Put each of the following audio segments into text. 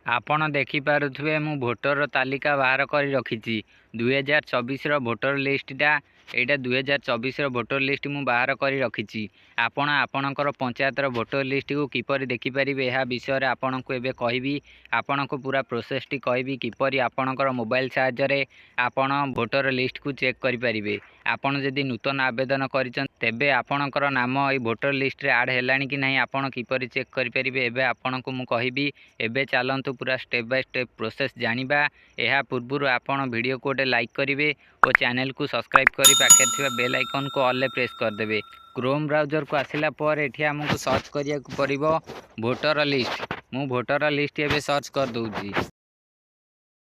ଆପଣ ଦେଖିପାରୁଥିବେ ମୁଁ ଭୋଟର ତାଲିକା ବାହାର କରି ରଖିଛି 2024 ଭୋଟର ଲିଷ୍ଟଟା। ଏଇଟା 2024 ଭୋଟର ଲିଷ୍ଟ ମୁଁ ବାହାର କରି ରଖିଛି। ଆପଣ ଆପଣଙ୍କର ପଞ୍ଚାୟତର ଭୋଟର ଲିଷ୍ଟକୁ କିପରି ଦେଖିପାରିବେ ଏହା ବିଷୟରେ ଆପଣଙ୍କୁ ଏବେ କହିବି। ଆପଣଙ୍କୁ ପୁରା ପ୍ରୋସେସଟି କହିବି କିପରି ଆପଣଙ୍କର ମୋବାଇଲ ସାହାଯ୍ୟରେ ଆପଣ ଭୋଟର ଲିଷ୍ଟକୁ ଚେକ୍ କରିପାରିବେ। ଆପଣ ଯଦି ନୂତନ ଆବେଦନ କରିଛନ୍ତି ତେବେ ଆପଣଙ୍କର ନାମ ଏଇ ଭୋଟର ଲିଷ୍ଟରେ ଆଡ଼୍ ହେଲାଣି କି ନାହିଁ ଆପଣ କିପରି ଚେକ୍ କରିପାରିବେ ଏବେ ଆପଣଙ୍କୁ ମୁଁ କହିବି। ଏବେ ଚାଲନ୍ତୁ ପୁରା स्टेप बाय स्टेप प्रोसेस जानिबा। यह पूर्व आपण वीडियो को गोटे लाइक करेंगे और चैनल को सब्सक्राइब कर पाखे थिबा बेल आइकन को ऑल प्रेस करदे। क्रोम ब्राउजर को आसिला पर एठी हमको सर्च करिया पड़िबो भोटर लिस्ट। मु भोटर लिस्ट एबे सर्च कर दूची।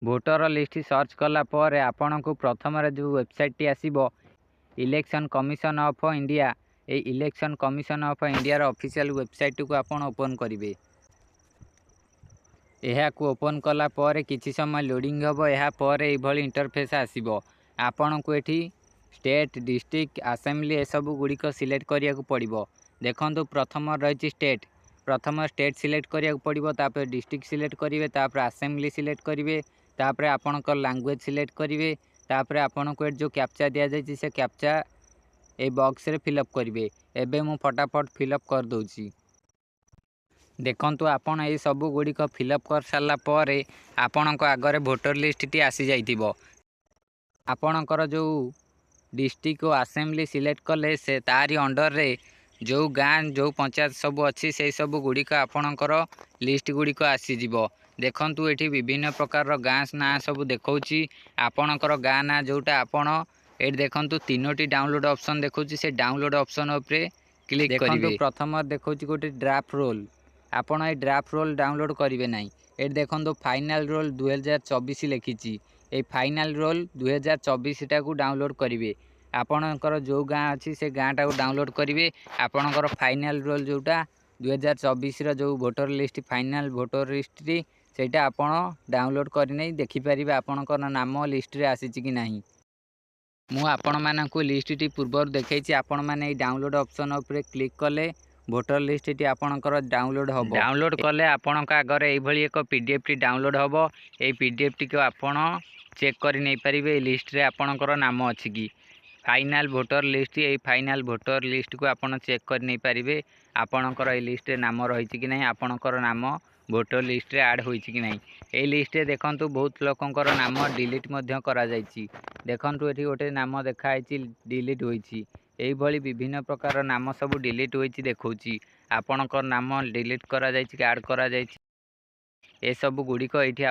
भोटर लिस्ट सर्च कला पर आपण को प्रथम जो वेबसाइट टी आसीबो इलेक्शन कमिशन ऑफ इंडिया। ए इलेक्शन कमिशन ऑफ इंडिया रो ऑफिशियल वेबसाइट को आपण ओपन करिवे। यह को ओपन कला पर किछि समय लोडिंग हम। यह पर ये इंटरफेस आसीबो। आपण को एठी स्टेट डिस्ट्रिक्ट असेंबली ए सब गुड़िक सिलेक्ट करिया को पड़िबो। देखंतु प्रथम रही स्टेट। प्रथम स्टेट सिलेक्ट करिया को पड़िबो, तापर डिस्ट्रिक्ट सिलेक्ट करिवे, तापर असेंबली सिलेक्ट करिवे, तापर आपणकर लैंग्वेज सिलेक्ट करिवे, तापर आपण को जो कैप्चा दिया जाय से कैप्चा ए बॉक्स रे फिलअप करिवे। एबे मु फटाफट फिलअप कर दोची। देखंतु आपण ये सब गुड़िक फिलअप कर सारा पर आपण आगे भोटर लिस्ट टी आसी जाइथिबो। आपणकर जो डिस्ट्रिक्ट और असेंबली सिलेक्ट कले से तारी अंडर रे जो गाँ जो पंचायत सब अच्छी से सब गुड़िक आपणकर लिस्ट गुड़िक आसीजिवो। देखंतु एठी विभिन्न प्रकार गाँ ना सब देखौची। आपणकर गाँ ना जोटा आपण ए देखंतु तीनोटी डाउनलोड ऑप्शन देखौची। से डाउनलोड ऑप्शन उपरे क्लिक करिवे। प्रथम देखौची गोटे ड्राफ्ट रोल। आपण ए ड्राफ्ट रोल डाउनलोड करेंगे ना। ये देखो फाइनल रोल 2024 लिखी। ए फाइनल रोल 2024 को डाउनलोड करेंगे। आपणकर जो गाँ अच्छी से गाँ टाक डाउनलोड करेंगे। आपणकर फाइनल रोल जोटा 2024 जो voter list final voter list सेटा आपण डाउनलोड करने देखिपारे आपणकर नाम लिस्ट रे आसी कि नहीं। मु आपण मानक लिस्ट टी पूर्व देखी। आपण मैंने डाउनलोड ऑप्शन उपरे क्लिक कले भोटर लिस्ट टी आपणकर डाउनलोड हम। डाउनलोड कले आपण आगे ये एक पीडीएफ टी डाउनलोड हम। ये पीडीएफ टी को आपण चेक कर नहीं पारे लिस्ट रे आपणकर नाम अच्छी कि फाइनल भोटर लिस्ट। ये फाइनल भोटर लिस्ट को आपण चेक कर नहीं पारे आपणकर ये लिस्ट रे नाम रही कि नहीं, आपणकर नाम भोटर लिस्ट रे ऐड होई कि नहीं। ये लिस्ट रे देखंतु बहुत लोकंकर नाम डिलीट मध्य करा जायछि। देखंतु एठी गोटे नाम देखाई डिलीट होईछि। एइभली विभिन्न प्रकार नाम सब डिलीट होईछि देखौछि। आपणकर नाम डिलीट करा जायछि कि ऐड करा जायछि ए सब गुड़िक एठी